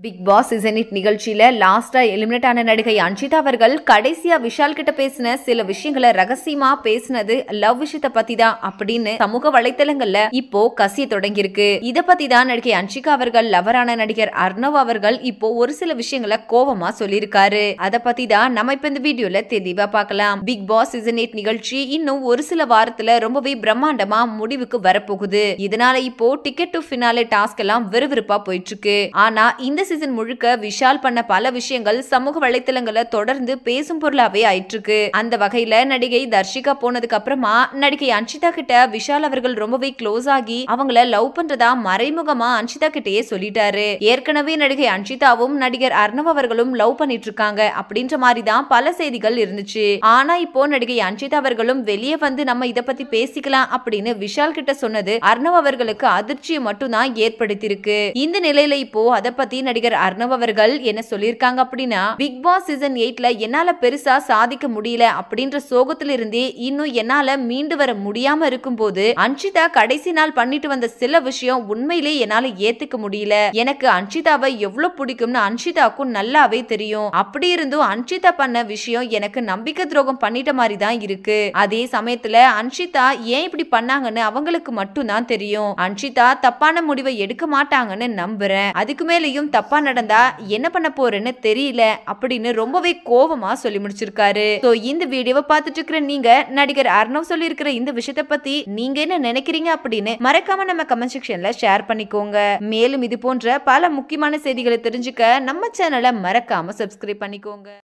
Big Boss season 8 நிகழ்ச்சியில லாஸ்டா eliminate ஆன நடிகை அன்ஷிதா அவர்கள் கடைசியா விஷால் கிட்ட பேசின சில விஷயங்களை ரகசியமா பேசினது லவ் விஷயத்தை பத்தி தான் அப்படின்னு சமூக வலைத்தளங்கள்ல இப்போ கசிய தொடங்கி இருக்கு. இத பத்தி தான் நடிகை அன்ஷிகா அவர்கள் லவரான நடிகர் அர்ணவ் அவர்கள் இப்போ ஒரு சில விஷயங்களை கோவமா சொல்லியிருக்காரு. அத பத்தி தான் நம்ம இப்ப இந்த வீடியோல தெளிவா பார்க்கலாம். பிக் பாஸ் சீசன் 8 நிகழ்ச்சி இன்னும் ஒரு சில வாரத்துல ரொம்பவே பிரம்மாண்டமா முடிவுக்கு வரப்போகுது. இதனால இப்போ டிக்கெட் டு ஃபினாலே டாஸ்க் எல்லாம் விறுவிறுப்பா போயிட்டு இருக்கு. ஆனா இந்த சீசன் முழுக்க விஷால் பண்ண பல விஷயங்கள் சமூக வலைத்தளங்கள்ல தொடர்ந்து பேசும் பொருளாவே ஆயிட்டு இருக்கு. அந்த வகையில நடிகை தர்ஷிகா போனதுக்கு அப்புறமா நடிகை அன்ஷிதா கிட்ட விஷால் அவர்கள் ரொம்பவே க்ளோஸ் ஆகி அவங்கள லவ் பண்றதா மறைமுகமா அன்ஷிதா கிட்டயே சொல்லிட்டாரு. ஏற்கனவே நடிகை அன்ஷிதாவும் நடிகர் அர்ணவ் அவர்களும் லவ் பண்ணிட்டு இருக்காங்க அப்படின்ற மாதிரி தான் பல செய்திகள் இருந்துச்சு. ஆனா இப்போ நடிகை அன்ஷிதா அவர்களும் வெளியே வந்து நம்ம இத பத்தி பேசிக்கலாம் அப்படின்னு விஷால் கிட்ட சொன்னது அர்ணவ் அவர்களுக்கு அதிர்ச்சியை மட்டும் தான் ஏற்படுத்தியிருக்கு. இந்த நிலையில இப்போ அத பத்தி நடிகர் அர்ணவ் அவர்கள் என்ன சொல்லியிருக்காங்க அப்படின்னா, பிக் பாஸ் சீசன் 8ல என்னால பெருசா சாதிக்க முடியல அப்படின்ற சோகத்துல இருந்தே இன்னும் என்னால மீண்டு வர முடியாம இருக்கும்போது அன்ஷிதா கடைசி நாள் பண்ணிட்டு வந்த சில விஷயம் உண்மையிலே என்னால ஏத்துக்க முடியல. எனக்கு அன்ஷிதாவை எவ்வளவு பிடிக்கும்னு அன்ஷிதாக்கும் நல்லாவே தெரியும். அப்படி இருந்தும் அன்ஷிதா பண்ண விஷயம் எனக்கு நம்பிக்கை துரோகம் பண்ணிட்ட மாதிரி தான் இருக்கு. அதே சமயத்துல அன்ஷிதா ஏன் இப்படி பண்ணாங்கன்னு அவங்களுக்கு மட்டும் தான் தெரியும். அன்ஷிதா தப்பான முடிவை எடுக்க மாட்டாங்கன்னு நம்புறேன். அதுக்கு மேலேயும் தப்பா நடந்தா என்ன பண்ண போறேன்னு தெரியல அப்படின்னு ரொம்பவே கோவமா சொல்லி முடிச்சிருக்காரு. சோ இந்த வீடியோவை பார்த்துட்டு இருக்கிற நீங்க நடிகர் அர்ணவ் சொல்லி இருக்கிற இந்த விஷயத்தை பத்தி நீங்க என்ன நினைக்கிறீங்க அப்படின்னு மறக்காம நம்ம கமெண்ட் செக்ஷன்ல ஷேர் பண்ணிக்கோங்க. மேலும் இது போன்ற பல முக்கியமான செய்திகளை தெரிஞ்சுக்க நம்ம சேனலை மறக்காம சப்ஸ்கிரைப் பண்ணிக்கோங்க.